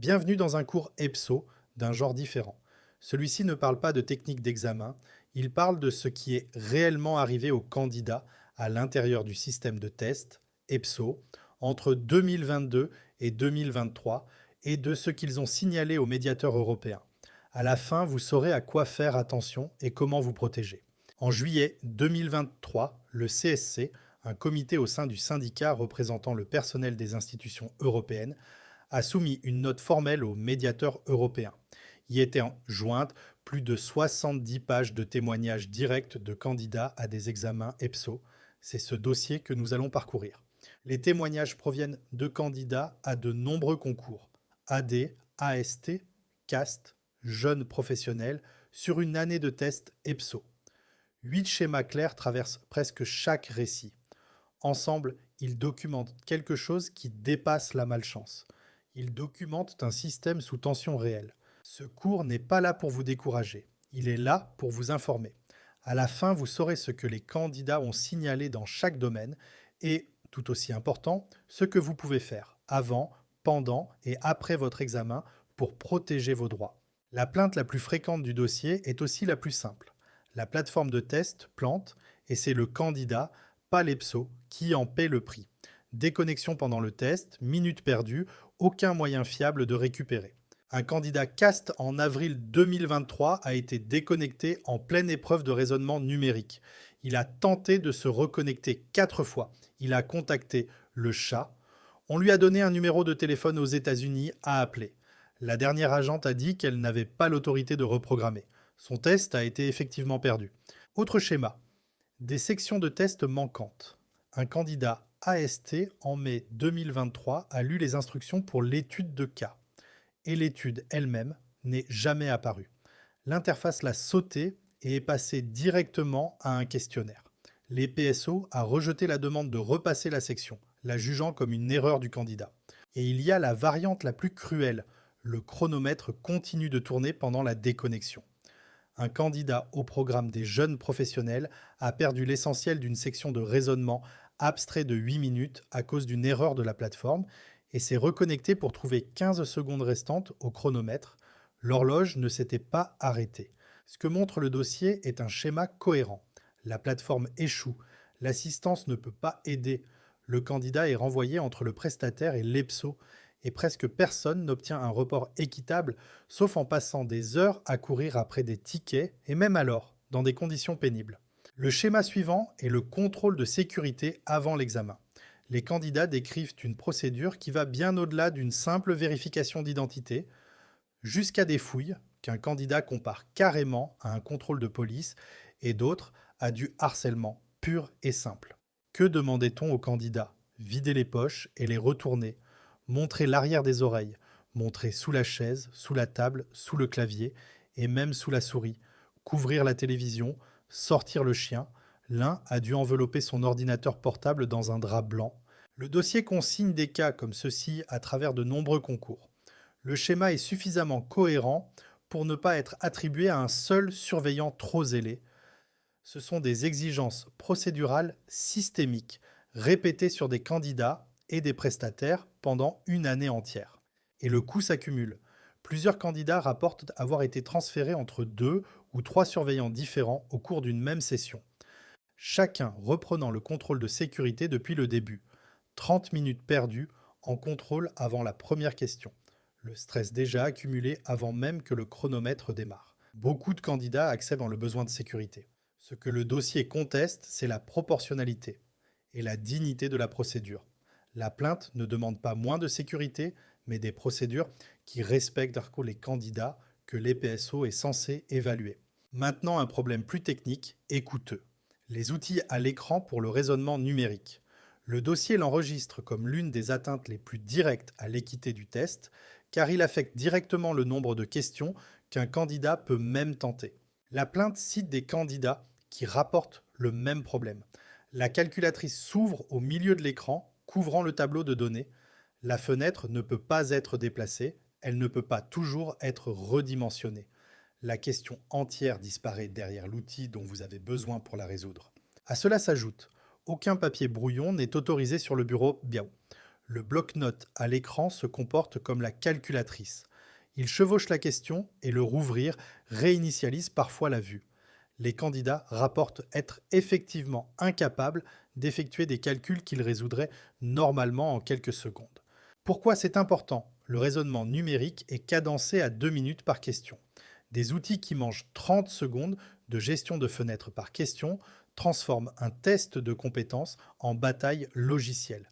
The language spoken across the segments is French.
Bienvenue dans un cours EPSO d'un genre différent. Celui-ci ne parle pas de technique d'examen, il parle de ce qui est réellement arrivé aux candidats à l'intérieur du système de test EPSO entre 2022 et 2023 et de ce qu'ils ont signalé au médiateur européen. À la fin, vous saurez à quoi faire attention et comment vous protéger. En juillet 2023, le CSC, un comité au sein du syndicat représentant le personnel des institutions européennes, a soumis une note formelle au médiateur européen. Y étaient jointes plus de 70 pages de témoignages directs de candidats à des examens EPSO. C'est ce dossier que nous allons parcourir. Les témoignages proviennent de candidats à de nombreux concours, AD, AST, CAST, jeunes professionnels, sur une année de test EPSO. 8 schémas clairs traversent presque chaque récit. Ensemble, ils documentent quelque chose qui dépasse la malchance. Ils documentent un système sous tension réelle. Ce cours n'est pas là pour vous décourager, il est là pour vous informer. À la fin, vous saurez ce que les candidats ont signalé dans chaque domaine et, tout aussi important, ce que vous pouvez faire avant, pendant et après votre examen pour protéger vos droits. La plainte la plus fréquente du dossier est aussi la plus simple. La plateforme de test plante et c'est le candidat, pas l'EPSO, qui en paie le prix. Déconnexion pendant le test, minutes perdues, aucun moyen fiable de récupérer. Un candidat CAST en avril 2023 a été déconnecté en pleine épreuve de raisonnement numérique. Il a tenté de se reconnecter 4 fois. Il a contacté le chat. On lui a donné un numéro de téléphone aux États-Unis à appeler. La dernière agente a dit qu'elle n'avait pas l'autorité de reprogrammer. Son test a été effectivement perdu. Autre schéma. Des sections de test manquantes. Un candidat AST en mai 2023 a lu les instructions pour l'étude de cas. Et l'étude elle-même n'est jamais apparue. L'interface l'a sauté et est passée directement à un questionnaire. Les PSO a rejeté la demande de repasser la section, la jugeant comme une erreur du candidat. Et il y a la variante la plus cruelle. Le chronomètre continue de tourner pendant la déconnexion. Un candidat au programme des jeunes professionnels a perdu l'essentiel d'une section de raisonnement abstrait de 8 minutes à cause d'une erreur de la plateforme et s'est reconnecté pour trouver 15 secondes restantes au chronomètre. L'horloge ne s'était pas arrêtée. Ce que montre le dossier est un schéma cohérent. La plateforme échoue. L'assistance ne peut pas aider. Le candidat est renvoyé entre le prestataire et l'EPSO et presque personne n'obtient un report équitable, sauf en passant des heures à courir après des tickets, et même alors, dans des conditions pénibles. Le schéma suivant est le contrôle de sécurité avant l'examen. Les candidats décrivent une procédure qui va bien au-delà d'une simple vérification d'identité, jusqu'à des fouilles qu'un candidat compare carrément à un contrôle de police et d'autres à du harcèlement pur et simple. Que demandait-on aux candidats? Vider les poches et les retourner, montrer l'arrière des oreilles, montrer sous la chaise, sous la table, sous le clavier et même sous la souris, couvrir la télévision, sortir le chien. L'un a dû envelopper son ordinateur portable dans un drap blanc. Le dossier consigne des cas comme ceci à travers de nombreux concours. Le schéma est suffisamment cohérent pour ne pas être attribué à un seul surveillant trop zélé. Ce sont des exigences procédurales systémiques, répétées sur des candidats et des prestataires pendant une année entière. Et le coût s'accumule. Plusieurs candidats rapportent avoir été transférés entre 2 ou 3 surveillants différents au cours d'une même session. Chacun reprenant le contrôle de sécurité depuis le début. 30 minutes perdues en contrôle avant la première question. Le stress déjà accumulé avant même que le chronomètre démarre. Beaucoup de candidats accèdent dans le besoin de sécurité. Ce que le dossier conteste, c'est la proportionnalité et la dignité de la procédure. La plainte ne demande pas moins de sécurité, mais des procédures qui respectent les candidats que l'EPSO est censé évaluer. Maintenant, un problème plus technique et coûteux. Les outils à l'écran pour le raisonnement numérique. Le dossier l'enregistre comme l'une des atteintes les plus directes à l'équité du test, car il affecte directement le nombre de questions qu'un candidat peut même tenter. La plainte cite des candidats qui rapportent le même problème. La calculatrice s'ouvre au milieu de l'écran, couvrant le tableau de données. La fenêtre ne peut pas être déplacée, elle ne peut pas toujours être redimensionnée. La question entière disparaît derrière l'outil dont vous avez besoin pour la résoudre. À cela s'ajoute, aucun papier brouillon n'est autorisé sur le bureau BIAO. Le bloc-notes à l'écran se comporte comme la calculatrice. Il chevauche la question et le rouvrir réinitialise parfois la vue. Les candidats rapportent être effectivement incapables d'effectuer des calculs qu'ils résoudraient normalement en quelques secondes. Pourquoi c'est important? Le raisonnement numérique est cadencé à 2 minutes par question. Des outils qui mangent 30 secondes de gestion de fenêtres par question transforment un test de compétences en bataille logicielle.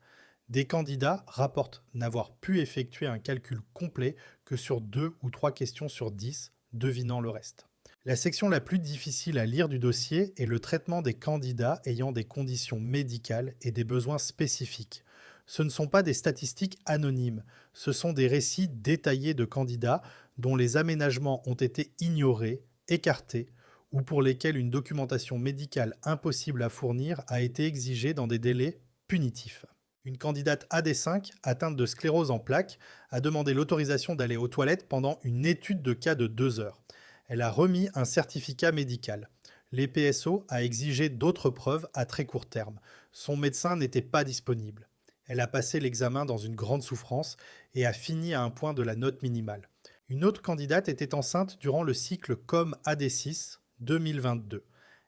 Des candidats rapportent n'avoir pu effectuer un calcul complet que sur 2 ou 3 questions sur 10, devinant le reste. La section la plus difficile à lire du dossier est le traitement des candidats ayant des conditions médicales et des besoins spécifiques. Ce ne sont pas des statistiques anonymes, ce sont des récits détaillés de candidats dont les aménagements ont été ignorés, écartés, ou pour lesquels une documentation médicale impossible à fournir a été exigée dans des délais punitifs. Une candidate AD5, atteinte de sclérose en plaques, a demandé l'autorisation d'aller aux toilettes pendant une étude de cas de 2 heures. Elle a remis un certificat médical. L'EPSO a exigé d'autres preuves à très court terme. Son médecin n'était pas disponible. Elle a passé l'examen dans une grande souffrance et a fini à un point de la note minimale. Une autre candidate était enceinte durant le cycle COM AD6 2022.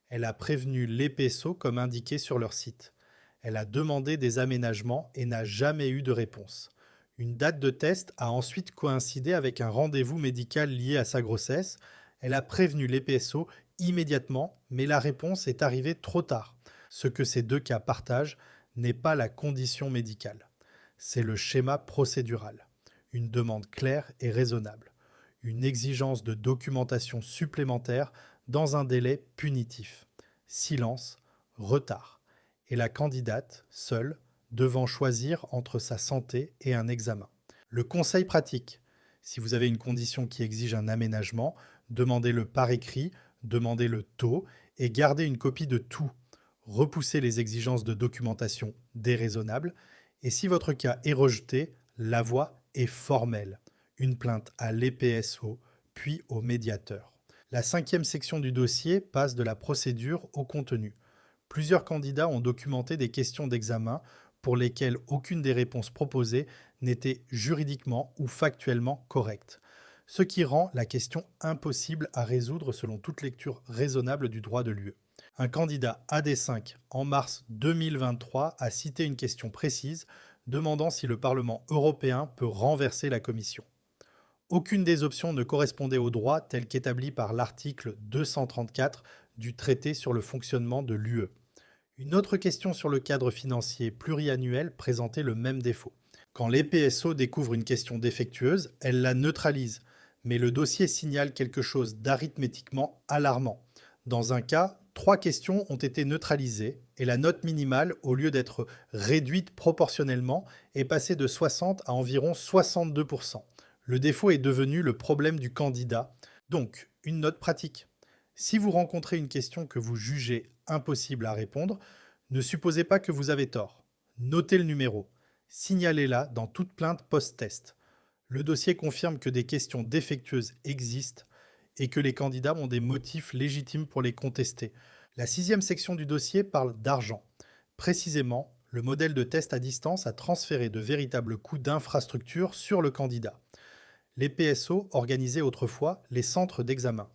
Elle a prévenu l'EPSO comme indiqué sur leur site. Elle a demandé des aménagements et n'a jamais eu de réponse. Une date de test a ensuite coïncidé avec un rendez-vous médical lié à sa grossesse. Elle a prévenu l'EPSO immédiatement, mais la réponse est arrivée trop tard. Ce que ces deux cas partagent n'est pas la condition médicale. C'est le schéma procédural. Une demande claire et raisonnable. Une exigence de documentation supplémentaire dans un délai punitif. Silence, retard. Et la candidate, seule, devant choisir entre sa santé et un examen. Le conseil pratique. Si vous avez une condition qui exige un aménagement, demandez-le par écrit, demandez le taux et gardez une copie de tout. Repoussez les exigences de documentation déraisonnables et si votre cas est rejeté, la voie est formelle. Une plainte à l'EPSO, puis au médiateur. La 5e section du dossier passe de la procédure au contenu. Plusieurs candidats ont documenté des questions d'examen pour lesquelles aucune des réponses proposées n'était juridiquement ou factuellement correcte, ce qui rend la question impossible à résoudre selon toute lecture raisonnable du droit de l'UE. Un candidat AD5 en mars 2023 a cité une question précise demandant si le Parlement européen peut renverser la Commission. Aucune des options ne correspondait au droit tel qu'établi par l'article 234 du traité sur le fonctionnement de l'UE. Une autre question sur le cadre financier pluriannuel présentait le même défaut. Quand l'EPSO découvre une question défectueuse, elle la neutralise, mais le dossier signale quelque chose d'arithmétiquement alarmant. Dans un cas, 3 questions ont été neutralisées et la note minimale, au lieu d'être réduite proportionnellement, est passée de 60 à environ 62%. Le défaut est devenu le problème du candidat. Donc, une note pratique. Si vous rencontrez une question que vous jugez impossible à répondre, ne supposez pas que vous avez tort. Notez le numéro. Signalez-la dans toute plainte post-test. Le dossier confirme que des questions défectueuses existent et que les candidats ont des motifs légitimes pour les contester. La 6e section du dossier parle d'argent. Précisément, le modèle de test à distance a transféré de véritables coûts d'infrastructure sur le candidat. Les PSO organisaient autrefois les centres d'examen.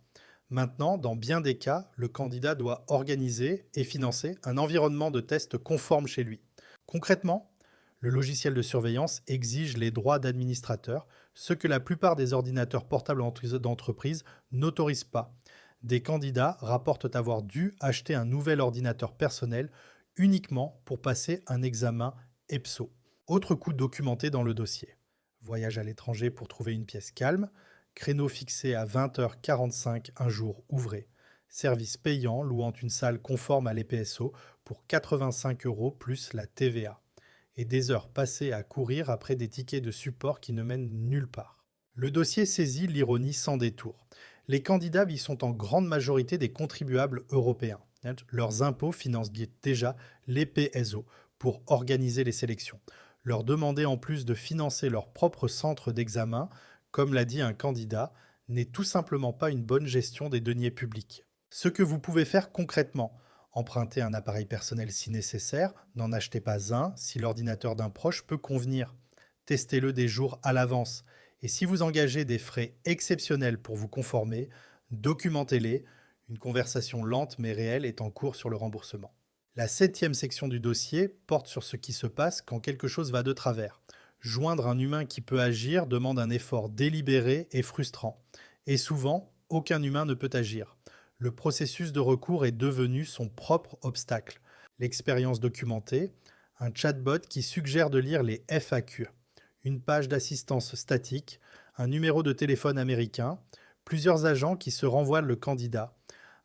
Maintenant, dans bien des cas, le candidat doit organiser et financer un environnement de test conforme chez lui. Concrètement, le logiciel de surveillance exige les droits d'administrateur, ce que la plupart des ordinateurs portables d'entreprise n'autorisent pas. Des candidats rapportent avoir dû acheter un nouvel ordinateur personnel uniquement pour passer un examen EPSO. Autre coût documenté dans le dossier. Voyage à l'étranger pour trouver une pièce calme, créneau fixé à 20h45 un jour ouvré, service payant louant une salle conforme à l'EPSO pour 85 € plus la TVA, et des heures passées à courir après des tickets de support qui ne mènent nulle part. Le dossier saisit l'ironie sans détour. Les candidats y sont en grande majorité des contribuables européens. Leurs impôts financent déjà l'EPSO pour organiser les sélections. Leur demander en plus de financer leur propre centre d'examen, comme l'a dit un candidat, n'est tout simplement pas une bonne gestion des deniers publics. Ce que vous pouvez faire concrètement, Empruntez un appareil personnel si nécessaire, n'en achetez pas un si l'ordinateur d'un proche peut convenir. Testez-le des jours à l'avance. Et si vous engagez des frais exceptionnels pour vous conformer, documentez-les. Une conversation lente mais réelle est en cours sur le remboursement. La 7e section du dossier porte sur ce qui se passe quand quelque chose va de travers. Joindre un humain qui peut agir demande un effort délibéré et frustrant. Et souvent, aucun humain ne peut agir. Le processus de recours est devenu son propre obstacle. L'expérience documentée, un chatbot qui suggère de lire les FAQ, une page d'assistance statique, un numéro de téléphone américain, plusieurs agents qui se renvoient le candidat.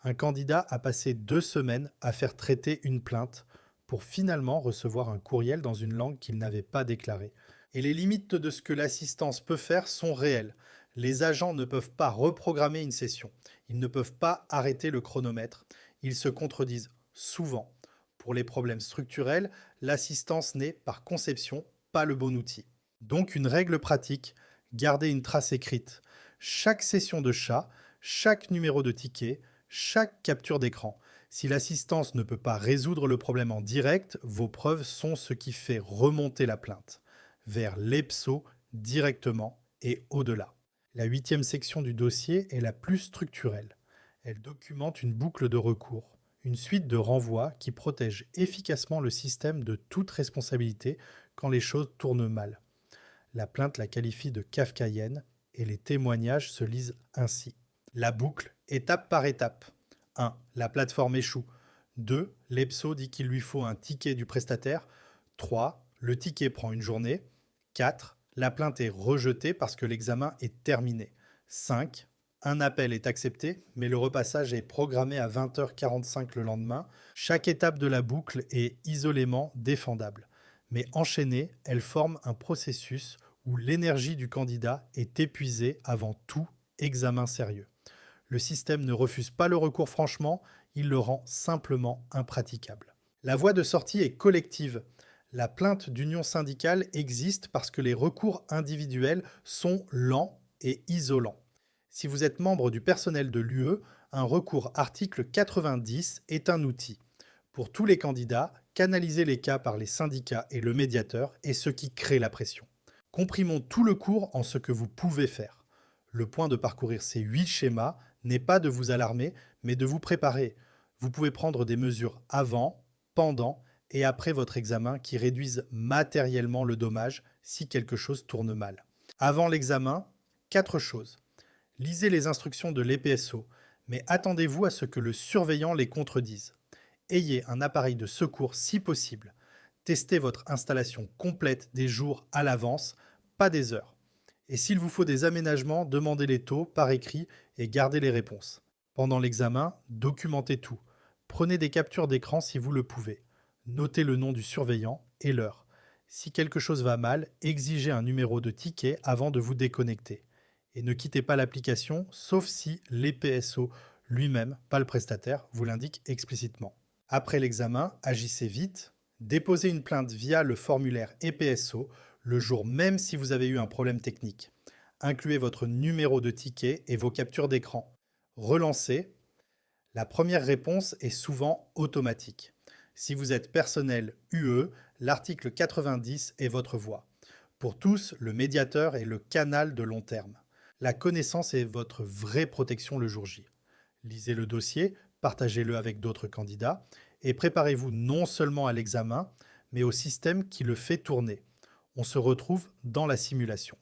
Un candidat a passé 2 semaines à faire traiter une plainte pour finalement recevoir un courriel dans une langue qu'il n'avait pas déclarée. Et les limites de ce que l'assistance peut faire sont réelles. Les agents ne peuvent pas reprogrammer une session. Ils ne peuvent pas arrêter le chronomètre. Ils se contredisent souvent. Pour les problèmes structurels, l'assistance n'est, par conception, pas le bon outil. Donc une règle pratique, gardez une trace écrite. Chaque session de chat, chaque numéro de ticket, chaque capture d'écran. Si l'assistance ne peut pas résoudre le problème en direct, vos preuves sont ce qui fait remonter la plainte vers l'EPSO directement et au-delà. La 8e section du dossier est la plus structurelle. Elle documente une boucle de recours, une suite de renvois qui protège efficacement le système de toute responsabilité quand les choses tournent mal. La plainte la qualifie de kafkaïenne et les témoignages se lisent ainsi. La boucle, étape par étape. 1. La plateforme échoue. 2. L'EPSO dit qu'il lui faut un ticket du prestataire. 3. Le ticket prend une journée. 4. La plainte est rejetée parce que l'examen est terminé. 5. Un appel est accepté, mais le repassage est programmé à 20h45 le lendemain. Chaque étape de la boucle est isolément défendable. Mais enchaînée, elle forme un processus où l'énergie du candidat est épuisée avant tout examen sérieux. Le système ne refuse pas le recours franchement, il le rend simplement impraticable. La voie de sortie est collective. La plainte d'union syndicale existe parce que les recours individuels sont lents et isolants. Si vous êtes membre du personnel de l'UE, un recours article 90 est un outil. Pour tous les candidats, canaliser les cas par les syndicats et le médiateur est ce qui crée la pression. Comprimons tout le cours en ce que vous pouvez faire. Le point de parcourir ces 8 schémas n'est pas de vous alarmer, mais de vous préparer. Vous pouvez prendre des mesures avant, pendant et après votre examen qui réduisent matériellement le dommage si quelque chose tourne mal. Avant l'examen, 4 choses. Lisez les instructions de l'EPSO, mais attendez-vous à ce que le surveillant les contredise. Ayez un appareil de secours si possible. Testez votre installation complète des jours à l'avance, pas des heures. Et s'il vous faut des aménagements, demandez les taux par écrit et gardez les réponses. Pendant l'examen, documentez tout. Prenez des captures d'écran si vous le pouvez. Notez le nom du surveillant et l'heure. Si quelque chose va mal, exigez un numéro de ticket avant de vous déconnecter. Et ne quittez pas l'application, sauf si l'EPSO lui-même, pas le prestataire, vous l'indique explicitement. Après l'examen, agissez vite. Déposez une plainte via le formulaire EPSO le jour même si vous avez eu un problème technique. Incluez votre numéro de ticket et vos captures d'écran. Relancez. La première réponse est souvent automatique. Si vous êtes personnel UE, l'article 90 est votre voix. Pour tous, le médiateur est le canal de long terme. La connaissance est votre vraie protection le jour J. Lisez le dossier, partagez-le avec d'autres candidats et préparez-vous non seulement à l'examen, mais au système qui le fait tourner. On se retrouve dans la simulation.